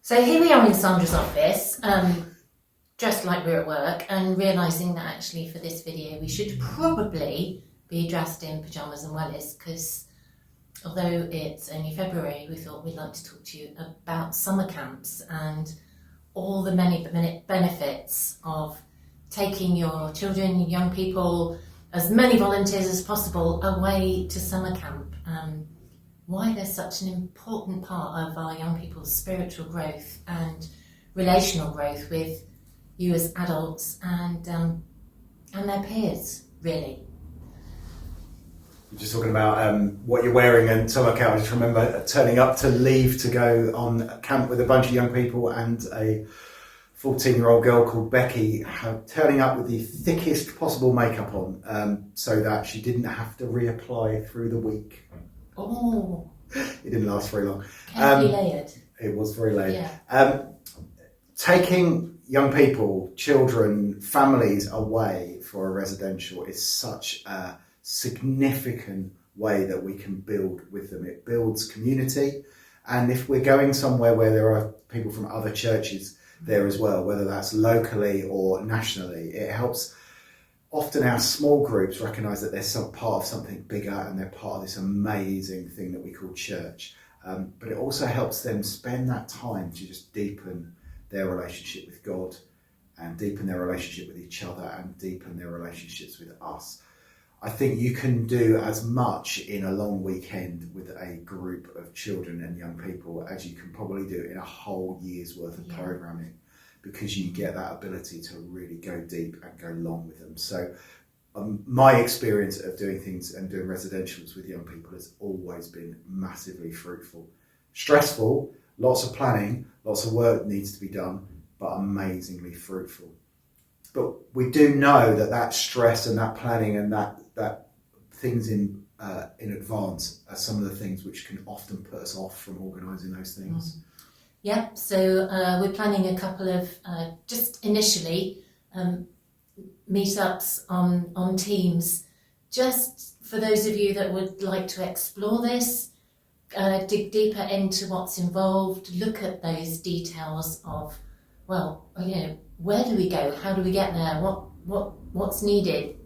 So here we are in Sandra's office, dressed like we're at work, and realising that actually for this video we should probably be dressed in pyjamas and wellies, because although it's only February, we thought we'd like to talk to you about summer camps and all the many benefits of taking your children, young people, as many volunteers as possible away to summer camp. Why they're such an important part of our young people's spiritual growth and relational growth with you as adults and their peers, really. You're just talking about what you're wearing and summer camp. I just remember turning up to leave to go on camp with a bunch of young people and a 14-year-old girl called Becky turning up with the thickest possible makeup on so that she didn't have to reapply through the week. Oh, it didn't last very long. carefully layered. It was very layered. Yeah. Taking young people, children, families away for a residential is such a significant way that we can build with them. It builds community, and if we're going somewhere where there are people from other churches there as well, whether that's locally or nationally, it helps. Often our small groups recognise that they're some part of something bigger and they're part of this amazing thing that we call church. But it also helps them spend that time to just deepen their relationship with God and deepen their relationship with each other and deepen their relationships with us. I think you can do as much in a long weekend with a group of children and young people as you can probably do in a whole year's worth of programming, because you get that ability to really go deep and go long with them. So my experience of doing things and doing residentials with young people has always been massively fruitful. Stressful, lots of planning, lots of work needs to be done, but amazingly fruitful. But we do know that stress and that planning and that things in advance are some of the things which can often put us off from organising those things. Yeah, so we're planning a couple of, just initially, meetups on Teams, just for those of you that would like to explore this, dig deeper into what's involved, look at those details of, well, where do we go? How do we get there? What's needed?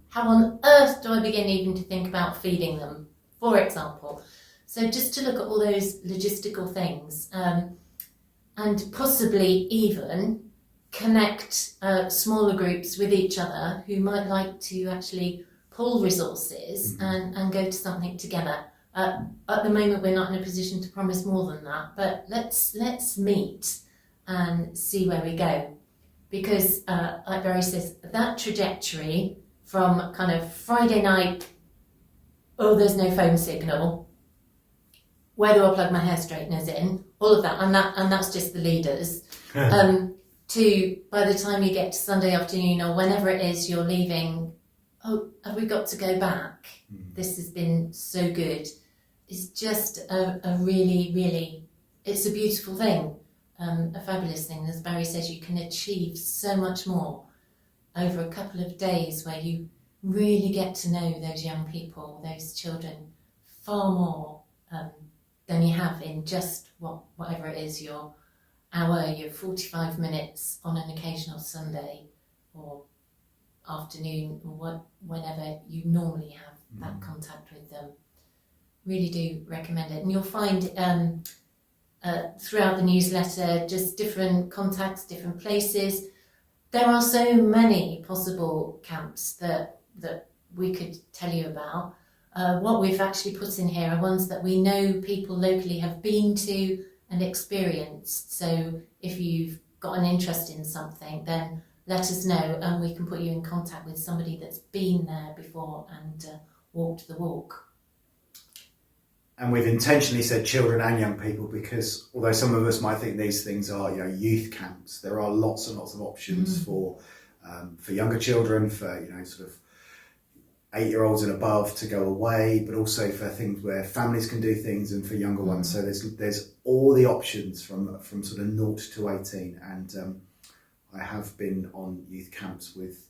How on earth do I begin even to think about feeding them, for example? So just to look at all those logistical things and possibly even connect smaller groups with each other who might like to actually pull resources and go to something together. At the moment, we're not in a position to promise more than that, but let's meet and see where we go. Because, like Barry says, that trajectory from kind of Friday night, oh, there's no phone signal, where do I plug my hair straighteners in, all of that, and that's just the leaders, to by the time you get to Sunday afternoon or whenever it is you're leaving, oh, have we got to go back? This has been so good. It's just a really, really, it's a beautiful thing, a fabulous thing. As Barry says, you can achieve so much more over a couple of days where you really get to know those young people, those children, far more than you have in just whatever it is, your hour, your 45 minutes on an occasional Sunday or afternoon, or whenever you normally have that contact with them. Really do recommend it. And you'll find throughout the newsletter just different contacts, different places. There are so many possible camps that we could tell you about. What we've actually put in here are ones that we know people locally have been to and experienced. So if you've got an interest in something, then let us know and we can put you in contact with somebody that's been there before and walked the walk. And we've intentionally said children and young people because although some of us might think these things are youth camps, there are lots and lots of options for younger children, for sort of 8-year-olds and above to go away, but also for things where families can do things and for younger ones. So there's all the options from sort of 0 to 18. And I have been on youth camps with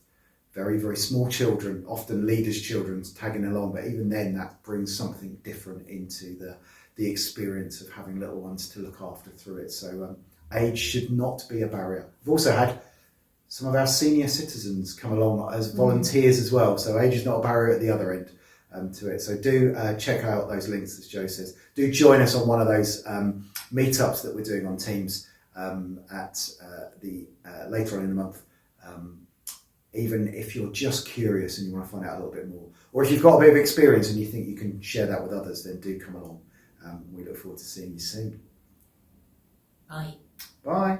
very, very small children, often leaders' children tagging along, but even then that brings something different into the experience of having little ones to look after through it. So age should not be a barrier. We've also had some of our senior citizens come along as volunteers as well. So age is not a barrier at the other end to it. So do check out those links, as Jo says. Do join us on one of those meetups that we're doing on Teams at the later on in the month. Even if you're just curious and you want to find out a little bit more, or if you've got a bit of experience and you think you can share that with others, then do come along. We look forward to seeing you soon. Bye. Bye.